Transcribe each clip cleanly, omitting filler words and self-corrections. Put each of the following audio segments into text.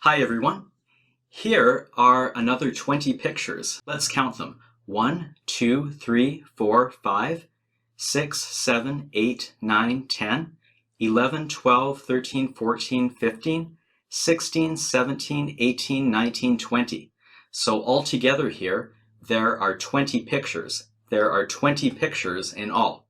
Hi everyone. Here are another 20 pictures. Let's count them. 1, 2, 3, 4, 5, 6, 7, 8, 9, 10, 11, 12, 13, 14, 15, 16, 17, 18, 19, 20. So altogether here, there are 20 pictures. There are 20 pictures in all.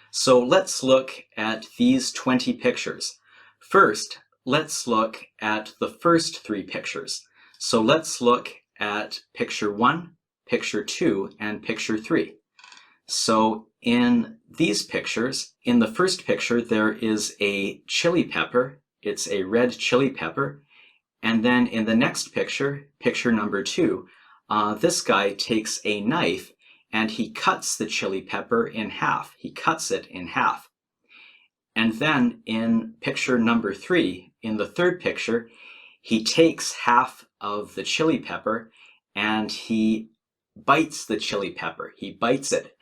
So let's look at these 20 pictures. First, let's look at the first three pictures. So let's look at picture 1, picture 2, and picture 3. So in these pictures, in the first picture, there is a chili pepper. It's a red chili pepper. And then in the next picture, picture number 2, this guy takes a knife and he cuts the chili pepper in half. He cuts it in half. And then in picture number 3, in the third picture, he takes half of the chili pepper and he bites the chili pepper. He bites it.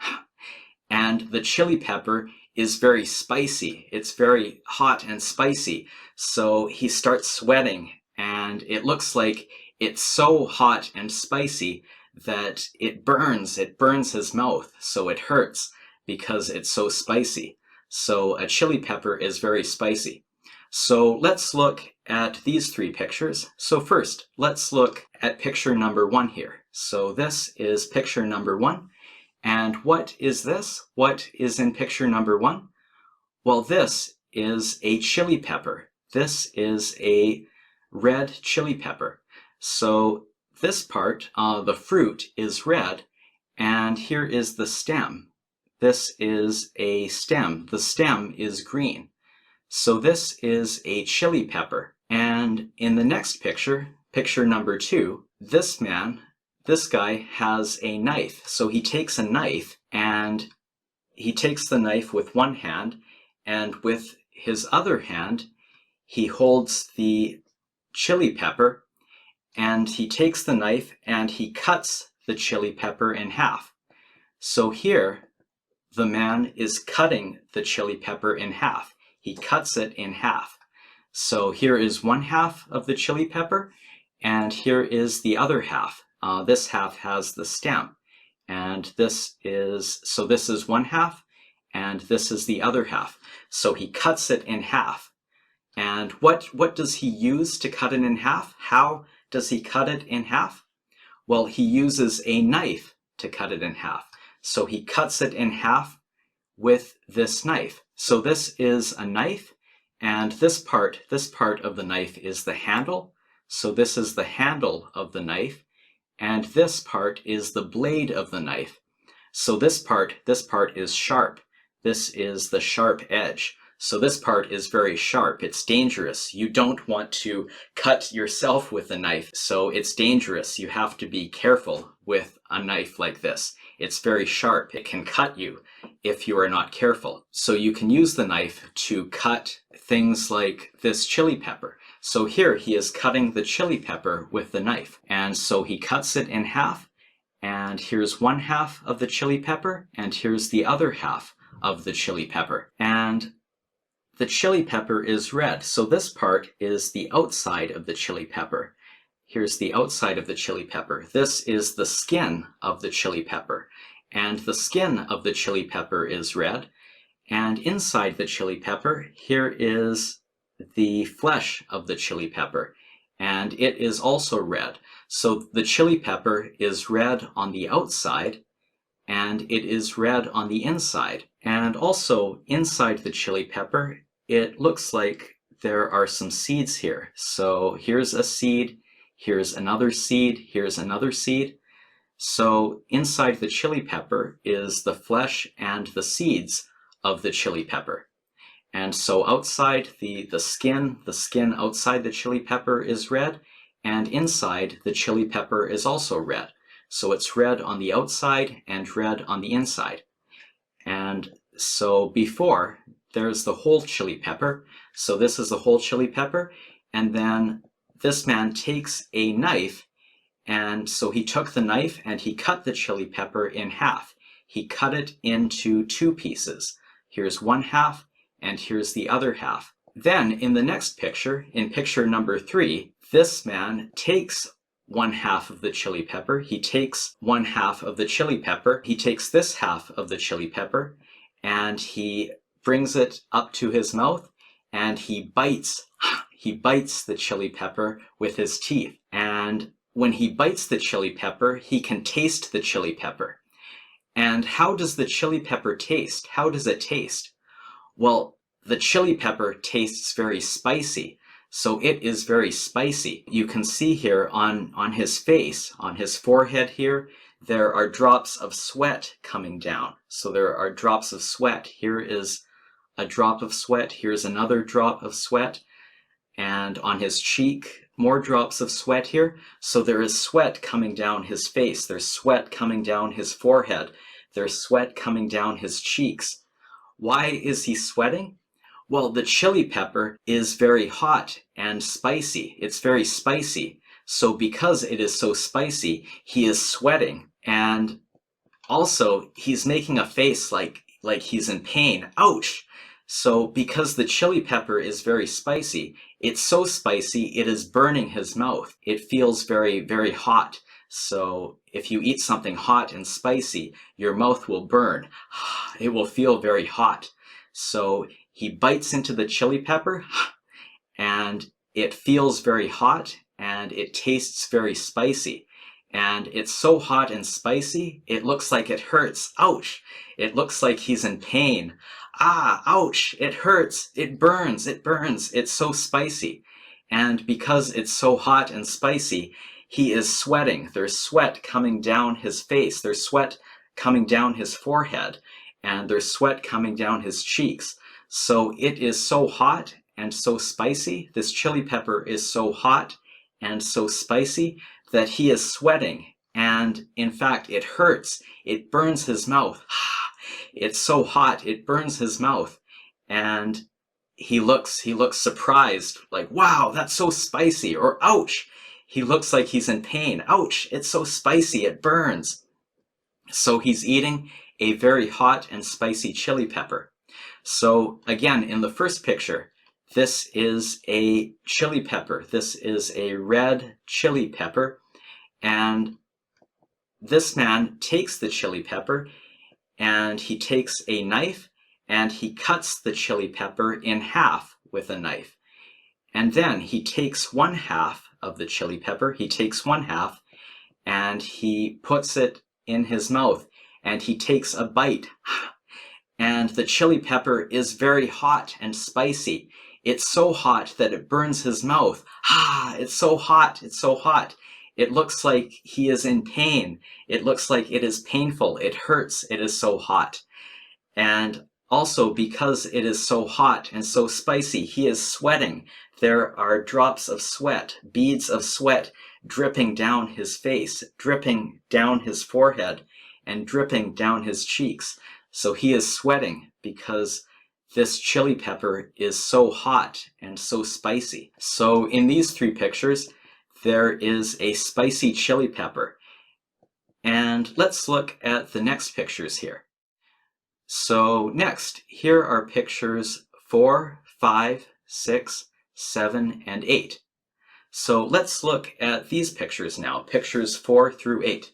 And the chili pepper is very spicy. It's very hot and spicy. So he starts sweating and it looks like it's so hot and spicy that it burns his mouth, so it hurts because it's so spicy. So a chili pepper is very spicy. So let's look at these three pictures. So first, let's look at picture number 1 here. So this is picture number 1. And what is this? What is in picture number 1? Well, this is a chili pepper. This is a red chili pepper. So this part, the fruit, is red, and here is the stem. This is a stem. The stem is green. So this is a chili pepper. And in the next picture, picture number 2, this guy has a knife. So he takes a knife and he takes the knife with one hand, and with his other hand, he holds the chili pepper, and he takes the knife and he cuts the chili pepper in half. So here, the man is cutting the chili pepper in half. He cuts it in half. So here is one half of the chili pepper, and here is the other half. This half has the stem, and this is one half, and this is the other half. So he cuts it in half. And what does he use to cut it in half? How does he cut it in half? Well, he uses a knife to cut it in half. So he cuts it in half with this knife. So this is a knife, and this part of the knife is the handle. So this is the handle of the knife, and this part is the blade of the knife. So this part is sharp. This is the sharp edge. So this part is very sharp. It's dangerous. You don't want to cut yourself with a knife, so it's dangerous. You have to be careful with a knife like this. It's very sharp. It can cut you if you are not careful. So you can use the knife to cut things like this chili pepper. So here he is cutting the chili pepper with the knife. And so he cuts it in half, and here's one half of the chili pepper, and here's the other half of the chili pepper. And the chili pepper is red, so this part is the outside of the chili pepper. Here's the outside of the chili pepper. This is the skin of the chili pepper. And the skin of the chili pepper is red. And inside the chili pepper, here is the flesh of the chili pepper. And it is also red. So the chili pepper is red on the outside, and it is red on the inside. And also inside the chili pepper, it looks like there are some seeds here. So here's a seed, here's another seed, here's another seed. So inside the chili pepper is the flesh and the seeds of the chili pepper. And so outside the skin outside the chili pepper is red, and inside the chili pepper is also red. So it's red on the outside and red on the inside. And so before, there's the whole chili pepper. So this is the whole chili pepper. And then this man takes a knife. And so he took the knife and he cut the chili pepper in half. He cut it into 2 pieces. Here's one half and here's the other half. Then in the next picture, in picture number 3, this man takes 1/2 of the chili pepper. He takes 1/2 of the chili pepper. He takes this half of the chili pepper and he brings it up to his mouth and he bites the chili pepper with his teeth. And when he bites the chili pepper, he can taste the chili pepper. And how does the chili pepper taste? How does it taste? Well, the chili pepper tastes very spicy, so it is very spicy. You can see here on his face, on his forehead here, there are drops of sweat coming down. So there are drops of sweat. Here is a drop of sweat. Here's another drop of sweat. And on his cheek, more drops of sweat here. So there is sweat coming down his face. There's sweat coming down his forehead. There's sweat coming down his cheeks. Why is he sweating? Well, the chili pepper is very hot and spicy. It's very spicy. So because it is so spicy, he is sweating. And also, he's making a face like he's in pain. Ouch! So because the chili pepper is very spicy, it's so spicy it is burning his mouth. It feels very, very hot. So if you eat something hot and spicy, your mouth will burn. It will feel very hot. So he bites into the chili pepper and it feels very hot and it tastes very spicy. And it's so hot and spicy, it looks like it hurts. Ouch! It looks like he's in pain. Ah, ouch! It hurts. It burns. It burns. It's so spicy. And because it's so hot and spicy, he is sweating. There's sweat coming down his face. There's sweat coming down his forehead. And there's sweat coming down his cheeks. So it is so hot and so spicy. This chili pepper is so hot and so spicy that he is sweating. And in fact, it hurts. It burns his mouth. It's so hot, it burns his mouth. And he looks surprised, like, wow, that's so spicy. Or ouch! He looks like he's in pain. Ouch! It's so spicy, it burns. So he's eating a very hot and spicy chili pepper. So again, in the first picture, this is a chili pepper. This is a red chili pepper. And this man takes the chili pepper and he takes a knife and he cuts the chili pepper in half with a knife. And then he takes 1/2 of the chili pepper, he takes 1/2 and he puts it in his mouth and he takes a bite. And the chili pepper is very hot and spicy. It's so hot that it burns his mouth. It's so hot, it's so hot. It looks like he is in pain. It looks like it is painful. It hurts. It is so hot. And also because it is so hot and so spicy, he is sweating. There are drops of sweat, beads of sweat dripping down his face, dripping down his forehead, and dripping down his cheeks. So he is sweating because this chili pepper is so hot and so spicy. So in these 3 pictures, there is a spicy chili pepper. And let's look at the next pictures here. So next, here are pictures 4, 5, 6, 7, and 8. So let's look at these pictures now, pictures 4 through 8.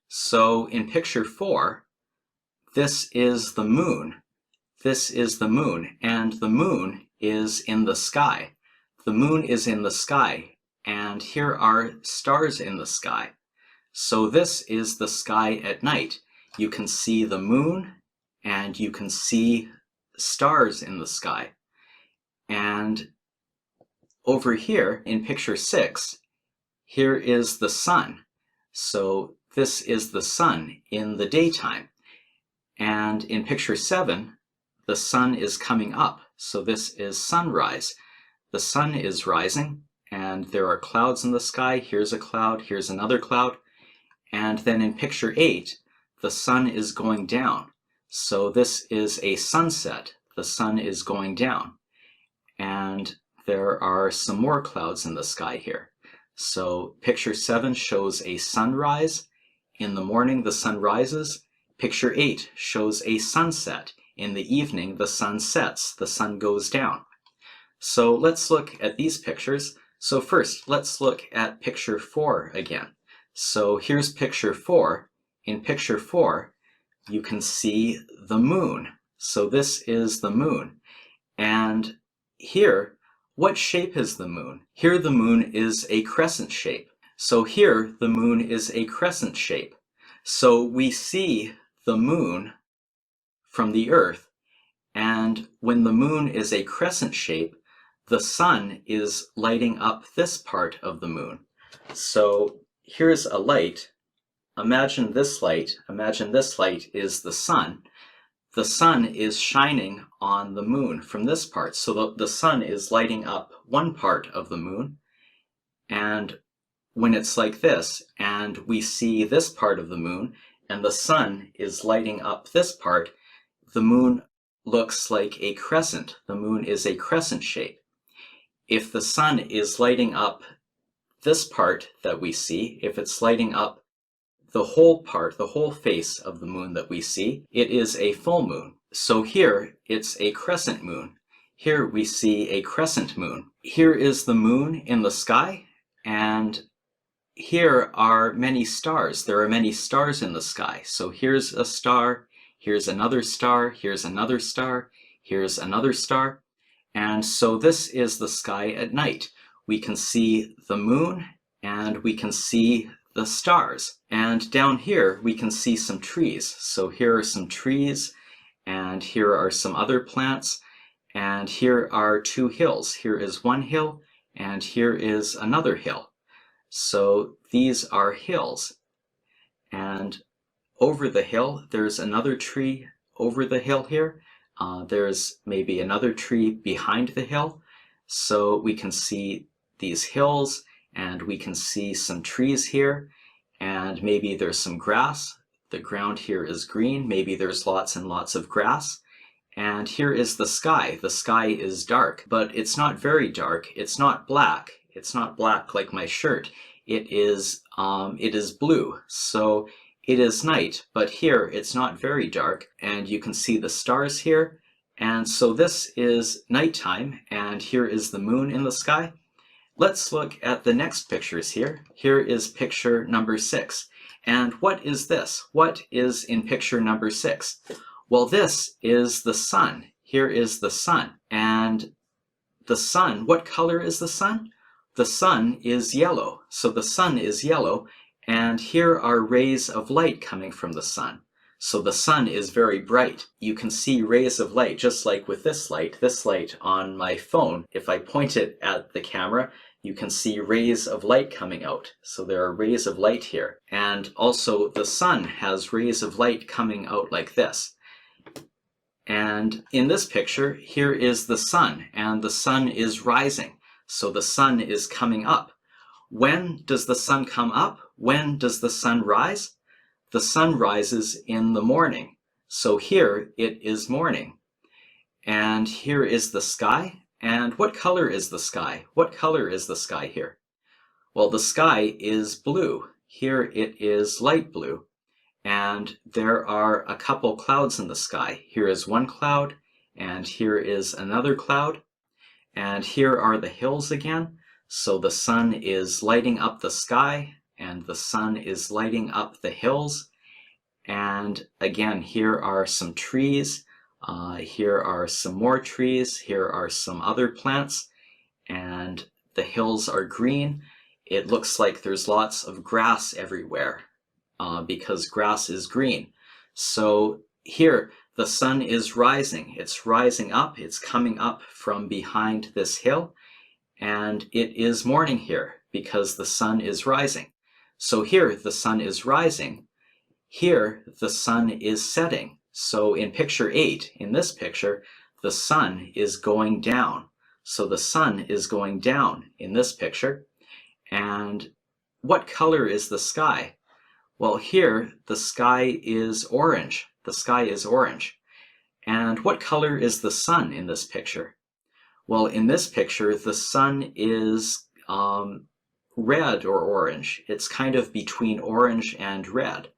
So in picture 4, this is the moon. This is the moon, and the moon is in the sky. The moon is in the sky. And here are stars in the sky. So this is the sky at night. You can see the moon and you can see stars in the sky. And over here in picture 6, here is the sun. So this is the sun in the daytime. And in picture 7, the sun is coming up. So this is sunrise. The sun is rising. And there are clouds in the sky. Here's a cloud, here's another cloud. And then in picture 8, the sun is going down. So this is a sunset. The sun is going down. And there are some more clouds in the sky here. So picture 7 shows a sunrise. In the morning, the sun rises. Picture 8 shows a sunset. In the evening, the sun sets. The sun goes down. So let's look at these pictures. So first, let's look at picture 4 again. So here's picture 4. In picture 4, you can see the moon. So this is the moon. And here, what shape is the moon? Here the moon is a crescent shape. So here the moon is a crescent shape. So we see the moon from the Earth, and when the moon is a crescent shape, the sun is lighting up this part of the moon. So here's a light. Imagine this light. Imagine this light is the sun. The sun is shining on the moon from this part. So the sun is lighting up one part of the moon. And when it's like this, and we see this part of the moon, and the sun is lighting up this part, the moon looks like a crescent. The moon is a crescent shape. If the sun is lighting up this part that we see, if it's lighting up the whole part, the whole face of the moon that we see, it is a full moon. So here it's a crescent moon. Here we see a crescent moon. Here is the moon in the sky, and here are many stars. There are many stars in the sky. So here's a star, here's another star, here's another star, here's another star. And so this is the sky at night. We can see the moon and we can see the stars. And down here we can see some trees. So here are some trees, and here are some other plants, and here are two hills. Here is one hill and here is another hill. So these are hills. And over the hill there's another tree over the hill here. There's maybe another tree behind the hill. So we can see these hills, and we can see some trees here, and maybe there's some grass. The ground here is green. Maybe there's lots and lots of grass. And here is the sky. The sky is dark, but it's not very dark. It's not black. It's not black like my shirt. It is blue. So it is night, but here it's not very dark, and you can see the stars here. And so this is nighttime, and here is the moon in the sky. Let's look at the next pictures here. Here is picture number 6. And what is this? What is in picture number 6? Well, this is the sun. Here is the sun. And the sun, what color is the sun? The sun is yellow. So the sun is yellow, and here are rays of light coming from the sun. So the sun is very bright. You can see rays of light, just like with this light on my phone. If I point it at the camera, you can see rays of light coming out. So there are rays of light here. And also the sun has rays of light coming out like this. And in this picture, here is the sun, and the sun is rising. So the sun is coming up. When does the sun come up? When does the sun rise? The sun rises in the morning. So here it is morning. And here is the sky. And what color is the sky? What color is the sky here? Well, the sky is blue. Here it is light blue. And there are a couple clouds in the sky. Here is one cloud, and here is another cloud. And here are the hills again. So the sun is lighting up the sky, and the sun is lighting up the hills. And again, here are some trees. Here are some more trees. Here are some other plants. And the hills are green. It looks like there's lots of grass everywhere because grass is green. So here, the sun is rising. It's rising up. It's coming up from behind this hill. And it is morning here because the sun is rising. So here the sun is rising. Here the sun is setting. So in picture 8, in this picture, the sun is going down. So the sun is going down in this picture. And what color is the sky? Well, here the sky is orange. The sky is orange. And what color is the sun in this picture? Well, in this picture, the sun is red or orange. It's kind of between orange and red.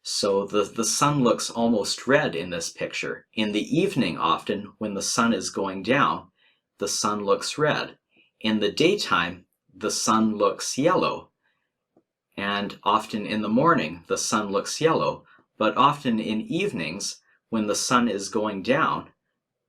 So the sun looks almost red in this picture. In the evening often, when the sun is going down, the sun looks red. In the daytime, the sun looks yellow. And often in the morning, the sun looks yellow. But often in evenings, when the sun is going down,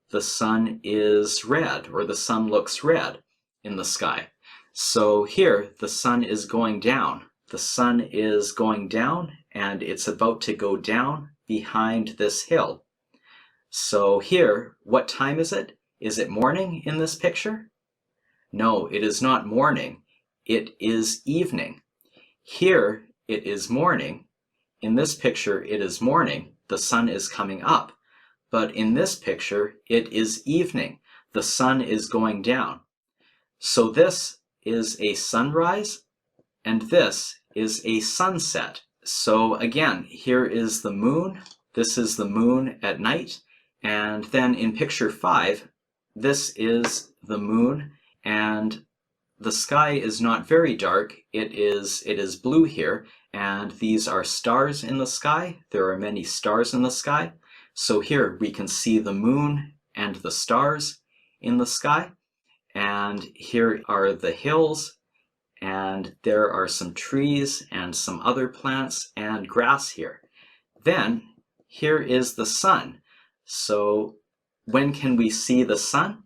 the sun is red, or the sun looks red in the sky. So here, the sun is going down. The sun is going down, and it's about to go down behind this hill. So here, what time is it? Is it morning in this picture? No, it is not morning. It is evening. Here, it is morning. In this picture, it is morning. The sun is coming up. But in this picture, it is evening. The sun is going down. So this is a sunrise, and this is a sunset. So again, here is the moon. This is the moon at night. And then in picture 5, this is the moon, and the sky is not very dark. It is blue here, and these are stars in the sky. There are many stars in the sky. So here we can see the moon and the stars in the sky. And here are the hills, and there are some trees and some other plants and grass here. Then here is the sun. So when can we see the sun?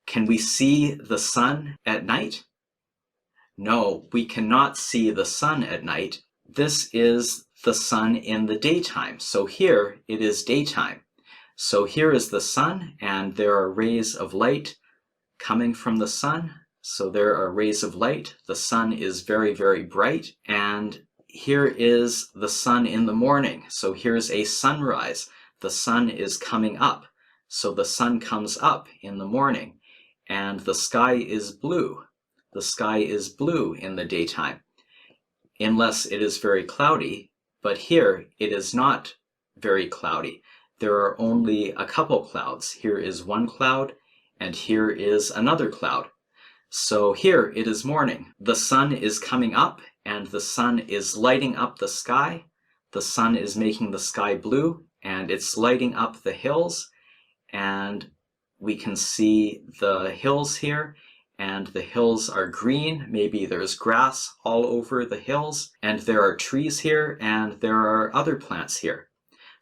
Can we see the sun at night? No, we cannot see the sun at night. This is the sun in the daytime. So here it is daytime. So here is the sun, and there are rays of light coming from the sun. So there are rays of light. The sun is very, very bright. And here is the sun in the morning. So here's a sunrise. The sun is coming up. So the sun comes up in the morning. And the sky is blue. The sky is blue in the daytime, unless it is very cloudy. But here it is not very cloudy. There are only a couple clouds. Here is one cloud, and here is another cloud. So here it is morning. The sun is coming up, and the sun is lighting up the sky. The sun is making the sky blue, and it's lighting up the hills. And we can see the hills here, and the hills are green. Maybe there's grass all over the hills, and there are trees here, and there are other plants here.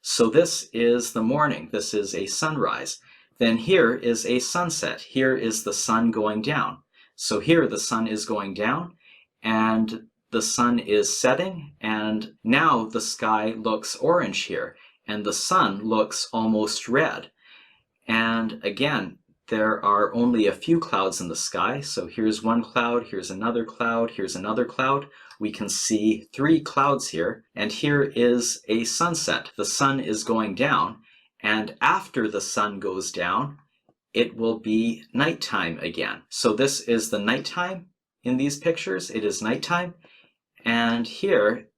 So this is the morning. This is a sunrise. Then here is a sunset. Here is the sun going down. So here the sun is going down, and the sun is setting, and now the sky looks orange here, and the sun looks almost red. And again, there are only a few clouds in the sky. So here's one cloud, here's another cloud, here's another cloud. We can see 3 clouds here, and here is a sunset. The sun is going down, and after the sun goes down, it will be nighttime again. So this is the nighttime in these pictures. It is nighttime, and here,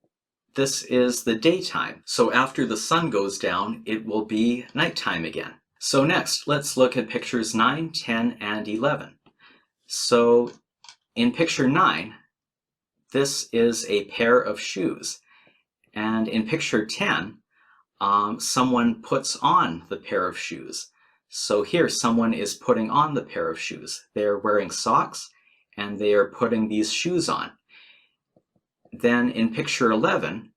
this is the daytime. So after the sun goes down, it will be nighttime again. So next, let's look at pictures 9, 10, and 11. So in picture 9, this is a pair of shoes. And in picture 10, someone puts on the pair of shoes. So here, someone is putting on the pair of shoes. They are wearing socks, and they are putting these shoes on. Then in picture 11,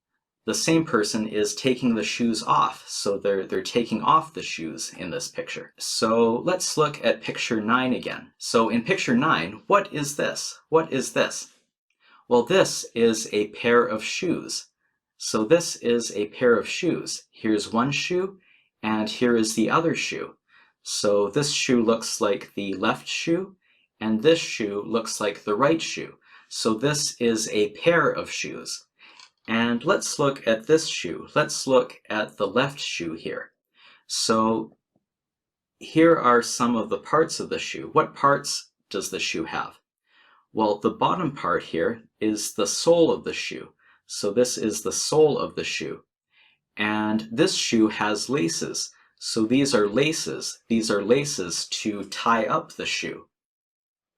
the same person is taking the shoes off. So they're taking off the shoes in this picture. So let's look at picture 9 again. So in picture 9, what is this? What is this? Well, this is a pair of shoes. So this is a pair of shoes. Here's one shoe, and here is the other shoe. So this shoe looks like the left shoe, and this shoe looks like the right shoe. So this is a pair of shoes. And let's look at this shoe. Let's look at the left shoe here. So here are some of the parts of the shoe. What parts does the shoe have? Well, the bottom part here is the sole of the shoe. So this is the sole of the shoe. And this shoe has laces. So these are laces. These are laces to tie up the shoe.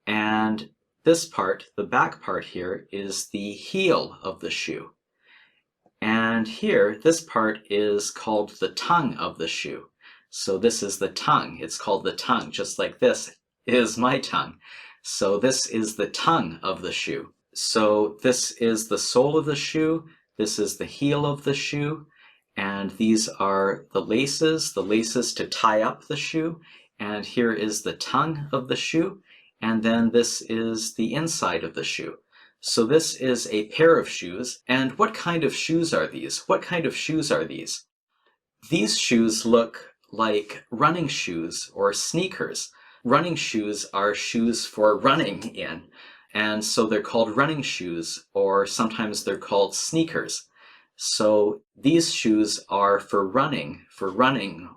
And this part, the back part here, is the heel of the shoe. And here, this part is called the tongue of the shoe. So this is the tongue. It's called the tongue, just like this. is my tongue. So this is the tongue of the shoe. So this is the sole of the shoe, this is the heel of the shoe, and these are the laces to tie up the shoe, and here is the tongue of the shoe, and then this is the inside of the shoe. So this is a pair of shoes. And what kind of shoes are these? What kind of shoes are these? These shoes look like running shoes or sneakers. Running shoes are shoes for running in, and so they're called running shoes, or sometimes they're called sneakers. So these shoes are for running,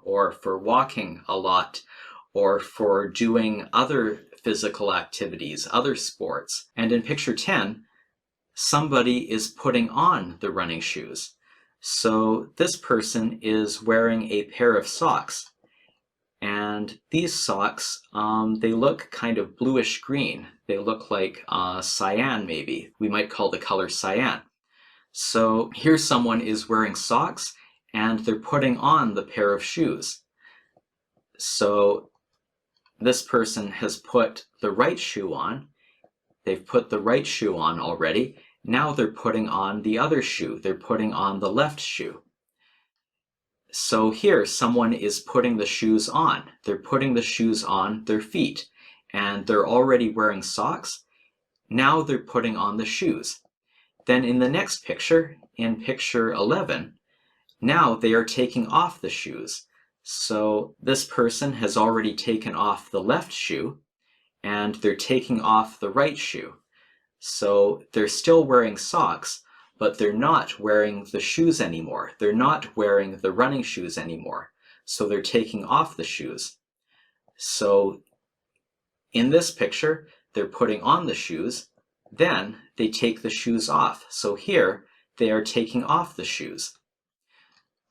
or for walking a lot, or for doing other physical activities, other sports. And in picture 10, somebody is putting on the running shoes. So this person is wearing a pair of socks. And these socks, they look kind of bluish green. They look like cyan maybe. We might call the color cyan. So here someone is wearing socks and they're putting on the pair of shoes. So this person has put the right shoe on. They've put the right shoe on already. Now they're putting on the other shoe. They're putting on the left shoe. So here someone is putting the shoes on. They're putting the shoes on their feet, and they're already wearing socks. Now they're putting on the shoes. Then in the next picture, in picture 11, now they are taking off the shoes. So this person has already taken off the left shoe, and they're taking off the right shoe. So they're still wearing socks, but they're not wearing the shoes anymore. They're not wearing the running shoes anymore. So they're taking off the shoes. So in this picture, they're putting on the shoes, then they take the shoes off. So here, they are taking off the shoes.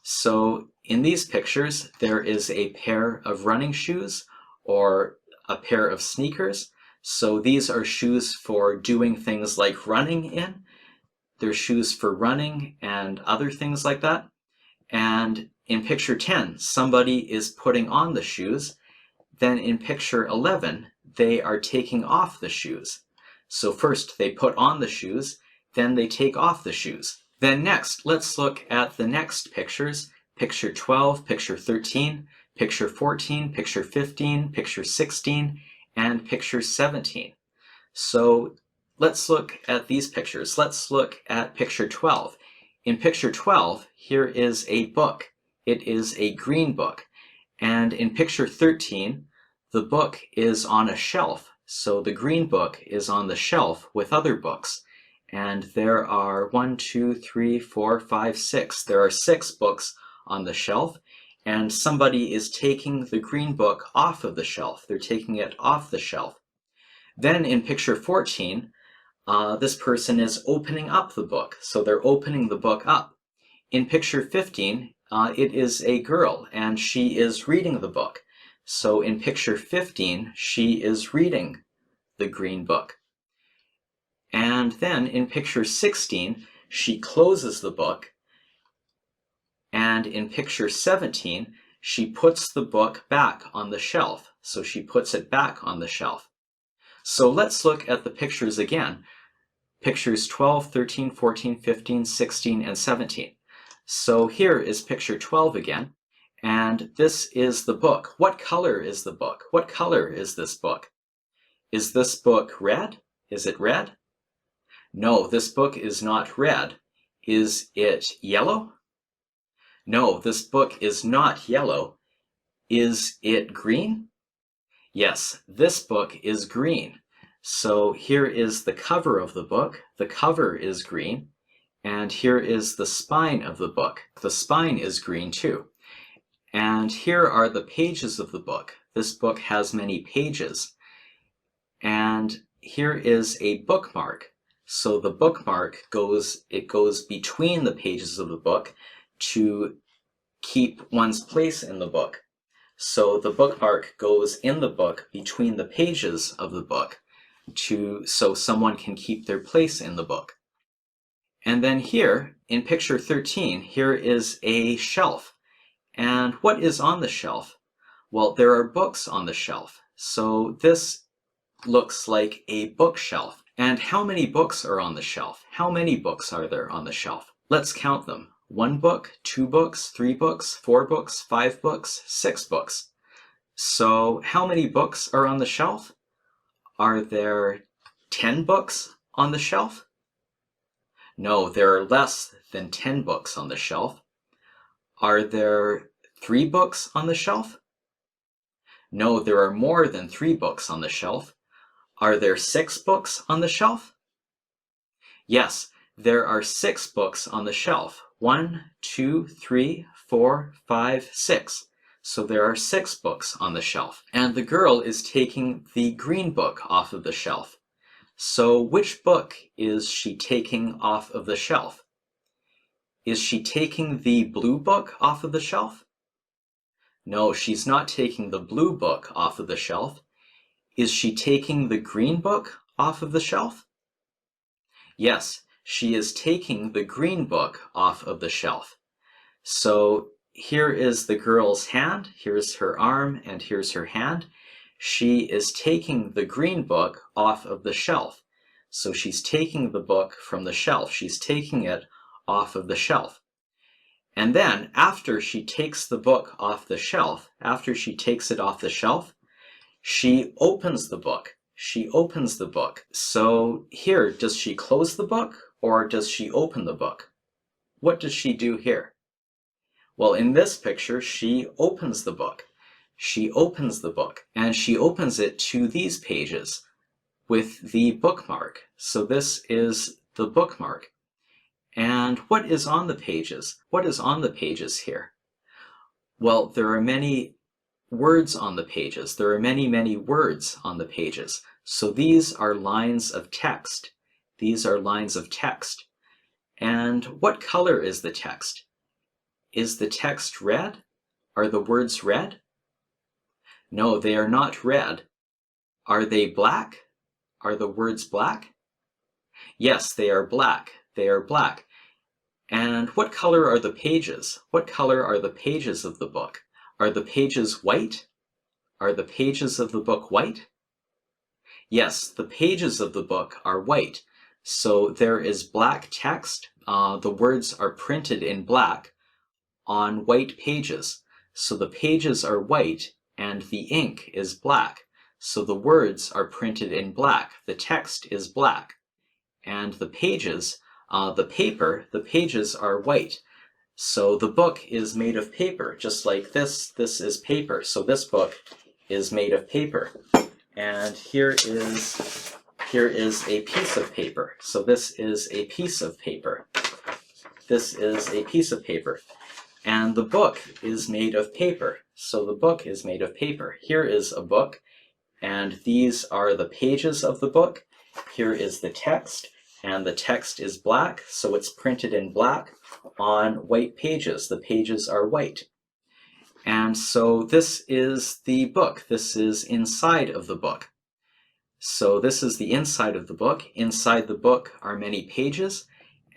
So in these pictures, there is a pair of running shoes or a pair of sneakers. So these are shoes for doing things like running in. They're shoes for running and other things like that. And in picture 10, somebody is putting on the shoes. Then in picture 11, they are taking off the shoes. So first they put on the shoes, then they take off the shoes. Then next, let's look at the next pictures. Picture 12, picture 13, picture 14, picture 15, picture 16, and picture 17. So let's look at these pictures. Let's look at picture 12. In picture 12, here is a book. It is a green book. And in picture 13, the book is on a shelf. So the green book is on the shelf with other books. And there are 1, 2, 3, 4, 5, 6. There are 6 books on the shelf. And somebody is taking the green book off of the shelf. They're taking it off the shelf. Then in picture 14, this person is opening up the book. So they're opening the book up. In picture 15, it is a girl and she is reading the book. So in picture 15, she is reading the green book. And then in picture 16, she closes the book. And in picture 17, she puts the book back on the shelf. So she puts it back on the shelf. So let's look at the pictures again. Pictures 12, 13, 14, 15, 16, and 17. So here is picture 12 again. And this is the book. What color is the book? What color is this book? Is this book red? Is it red? No, this book is not red. Is it yellow? No, this book is not yellow. Is it green? Yes, this book is green. So here is the cover of the book. The cover is green. And here is the spine of the book. The spine is green too. And here are the pages of the book. This book has many pages. And here is a bookmark. So the bookmark goes between the pages of the book to keep one's place in the book. So the bookmark goes in the book between the pages of the book so someone can keep their place in the book. And then here in picture 13, here is a shelf. And what is on the shelf? Well, there are books on the shelf. So this looks like a bookshelf. And how many books are on the shelf? How many books are there on the shelf? Let's count them. 1 book, 2 books, 3 books, 4 books, 5 books, 6 books. So how many books are on the shelf? Are there 10 books on the shelf? No, there are less than 10 books on the shelf. Are there 3 books on the shelf? No, there are more than 3 books on the shelf. Are there 6 books on the shelf? Yes, there are 6 books on the shelf. 1, 2, 3, 4, 5, 6. So there are 6 books on the shelf. And the girl is taking the green book off of the shelf. So which book is she taking off of the shelf? Is she taking the blue book off of the shelf? No, she's not taking the blue book off of the shelf. Is she taking the green book off of the shelf? Yes, she is taking the green book off of the shelf. So here is the girl's hand, here's her arm, and here's her hand. She is taking the green book off of the shelf. So she's taking the book from the shelf. She's taking it off of the shelf. And then after she takes the book off the shelf, after she takes it off the shelf, she opens the book. She opens the book. So here, does she close the book or does she open the book? What does she do here? Well, in this picture, she opens the book. She opens the book and she opens it to these pages with the bookmark. So this is the bookmark. And what is on the pages? What is on the pages here? Well, there are many words on the pages. There are many words on the pages. So these are lines of text. These are lines of text. And what color is the text? Is the text red? Are the words red? No, they are not red. Are they black? Are the words black? Yes, they are black. They are black. And what color are the pages? What color are the pages of the book? Are the pages white? Are the pages of the book white? Yes, the pages of the book are white. So there is black text. The words are printed in black on white pages. So the pages are white and the ink is black. So the words are printed in black. The text is black. And the pages, the pages are white. So the book is made of paper, just like this. This is paper. So this book is made of paper. And here is a piece of paper. So this is a piece of paper. This is a piece of paper. And the book is made of paper. So the book is made of paper. Here is a book, and these are the pages of the book. Here is the text, and the text is black, so it's printed in black on white pages. The pages are white. And so this is the book. This is inside of the book. So this is the inside of the book. Inside the book are many pages,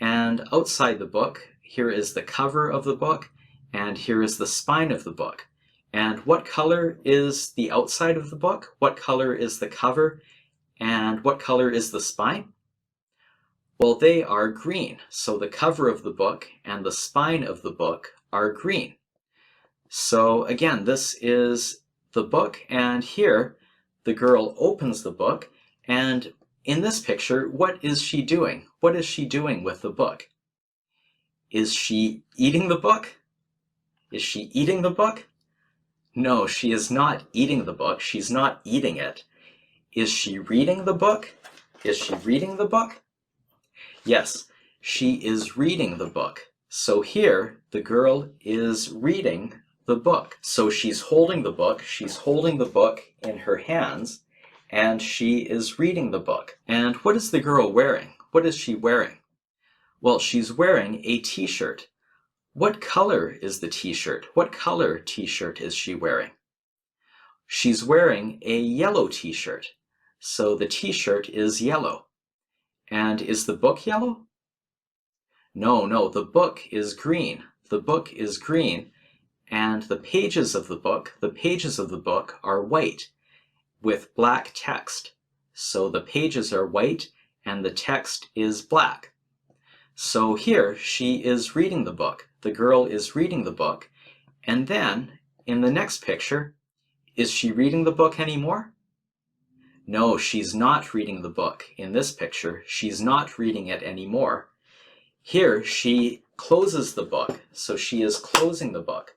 and outside the book, here is the cover of the book, and here is the spine of the book. And what color is the outside of the book? What color is the cover? And what color is the spine? Well, they are green. So the cover of the book and the spine of the book are green. So again, this is the book, and here the girl opens the book, and in this picture, what is she doing? What is she doing with the book? Is she eating the book? Is she eating the book? No, she is not eating the book. She's not eating it. Is she reading the book? Is she reading the book? Yes, she is reading the book. So here, the girl is reading the book. So she's holding the book. She's holding the book in her hands, and she is reading the book. And what is the girl wearing? What is she wearing? Well, she's wearing a t-shirt. What color is the t-shirt? What color t-shirt is she wearing? She's wearing a yellow t-shirt. So the t-shirt is yellow. And is the book yellow? No, the book is green. The book is green, and the pages of the book are white. with black text. So the pages are white and the text is black. So here she is reading the book. The girl is reading the book. And then in the next picture, is she reading the book anymore? No, she's not reading the book. In this picture, she's not reading it anymore. Here she closes the book. So she is closing the book.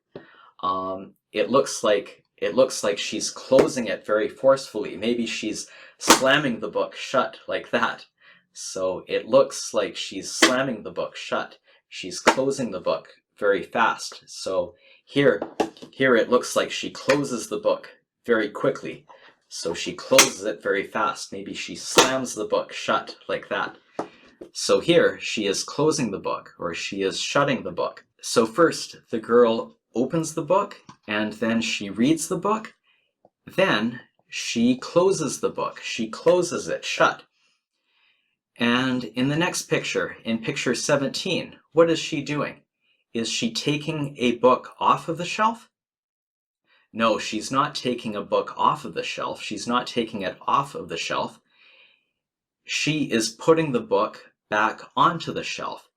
It looks like she's closing it very forcefully. Maybe she's slamming the book shut like that. So it looks like she's slamming the book shut. She's closing the book very fast. So here it looks like she closes the book very quickly. So she closes it very fast. Maybe she slams the book shut like that. So here she is closing the book, or she is shutting the book. So first the girl opens the book and then she reads the book. Then she closes the book. She closes it shut. And in the next picture, in picture 17, what is she doing? Is she taking a book off of the shelf? No, she's not taking a book off of the shelf. She's not taking it off of the shelf. She is putting the book back onto the shelf.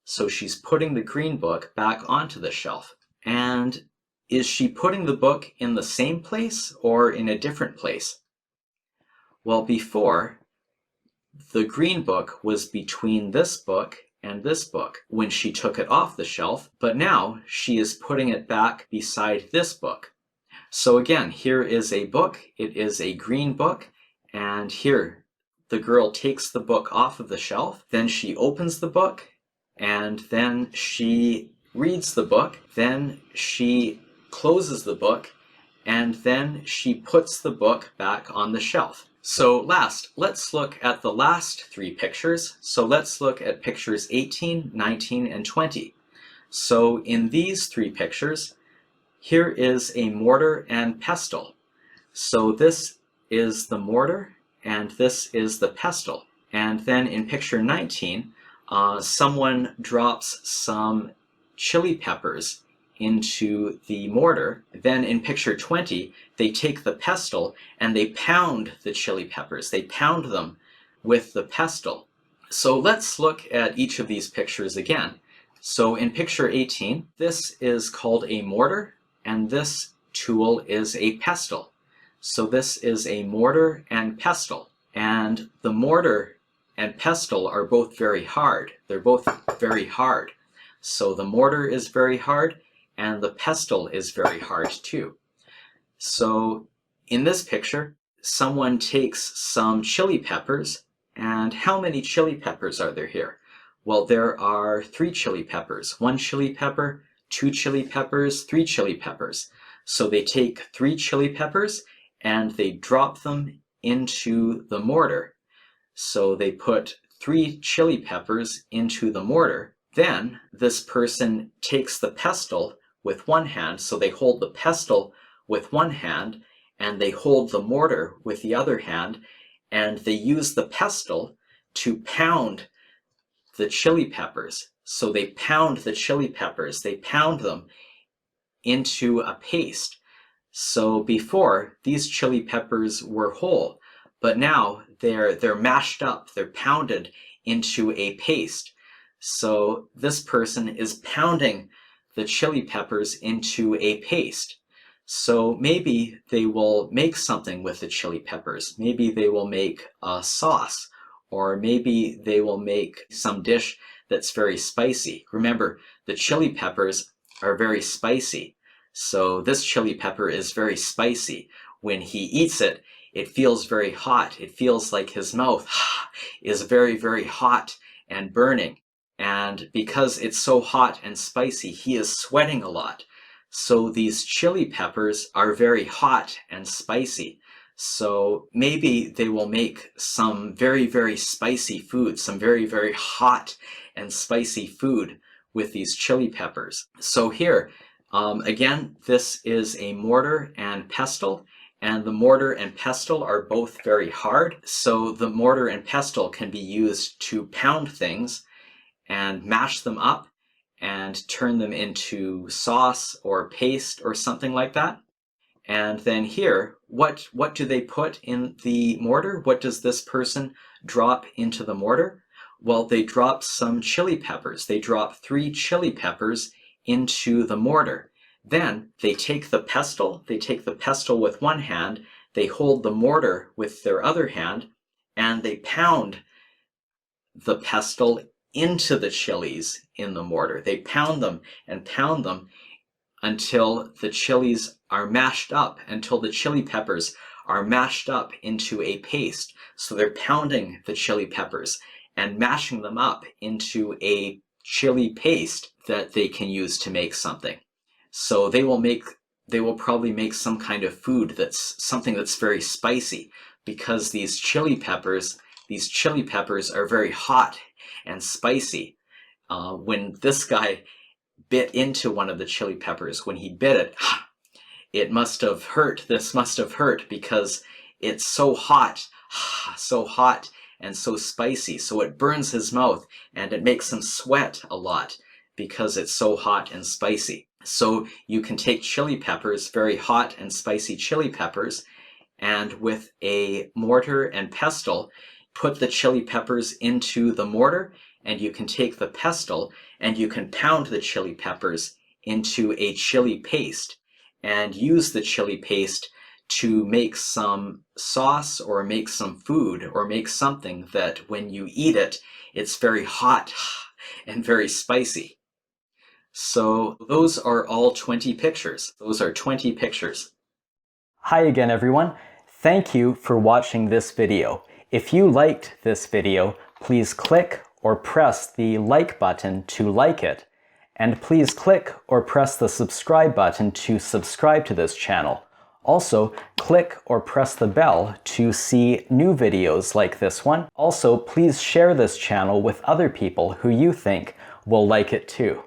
So she's putting the green book back onto the shelf. And is she putting the book in the same place or in a different place? Well, before, the green book was between this book and this book when she took it off the shelf, but now she is putting it back beside this book. So again, here is a book. It is a green book, and here the girl takes the book off of the shelf, then she opens the book, and then she reads the book, then she closes the book, and then she puts the book back on the shelf. So last, let's look at the last three pictures. So let's look at pictures 18, 19, and 20. So in these three pictures, here is a mortar and pestle. So this is the mortar and this is the pestle. And then in picture 19, someone drops some chili peppers into the mortar. Then in picture 20, they take the pestle and they pound the chili peppers. They pound them with the pestle. So let's look at each of these pictures again. So in picture 18, this is called a mortar and this tool is a pestle. So this is a mortar and pestle. And the mortar and pestle are both very hard. They're both very hard. So the mortar is very hard and the pestle is very hard too. So in this picture, someone takes some chili peppers, and how many chili peppers are there here? Well, there are 3 chili peppers. 1 chili pepper, 2 chili peppers, 3 chili peppers. So they take 3 chili peppers and they drop them into the mortar. So they put 3 chili peppers into the mortar. Then this person takes the pestle with one hand, so they hold the pestle with one hand and they hold the mortar with the other hand, and they use the pestle to pound the chili peppers. So they pound the chili peppers, they pound them into a paste. So before, these chili peppers were whole, but now they're mashed up, they're pounded into a paste. So this person is pounding the chili peppers into a paste. So maybe they will make something with the chili peppers. Maybe they will make a sauce, or maybe they will make some dish that's very spicy. Remember, the chili peppers are very spicy. So this chili pepper is very spicy. When he eats it, it feels very hot. It feels like his mouth is very, very hot and burning. And because it's so hot and spicy, he is sweating a lot. So these chili peppers are very hot and spicy. So maybe they will make some very, very spicy food, some very, very hot and spicy food with these chili peppers. So here, again, this is a mortar and pestle, and the mortar and pestle are both very hard. So the mortar and pestle can be used to pound things and mash them up and turn them into sauce or paste or something like that. And then here, what do they put in the mortar? What does this person drop into the mortar? Well, they drop some chili peppers. They drop 3 chili peppers into the mortar. Then they take the pestle with one hand, they hold the mortar with their other hand, and they pound the pestle into the chilies in the mortar. They pound them until the chilies are mashed up, until the chili peppers are mashed up into a paste. So they're pounding the chili peppers and mashing them up into a chili paste that they can use to make something. So they will probably make some kind of food that's something that's very spicy, because these chili peppers are very hot and spicy. When this guy bit into one of the chili peppers, when he bit it, it must have hurt. This must have hurt because it's so hot and so spicy. So it burns his mouth and it makes him sweat a lot because it's so hot and spicy. So you can take chili peppers, very hot and spicy chili peppers, and with a mortar and pestle, put the chili peppers into the mortar, and you can take the pestle and you can pound the chili peppers into a chili paste and use the chili paste to make some sauce or make some food or make something that when you eat it, it's very hot and very spicy. So those are all 20 pictures. Those are 20 pictures. Hi again, everyone. Thank you for watching this video. If you liked this video, please click or press the like button to like it. And please click or press the subscribe button to subscribe to this channel. Also, click or press the bell to see new videos like this one. Also, please share this channel with other people who you think will like it too.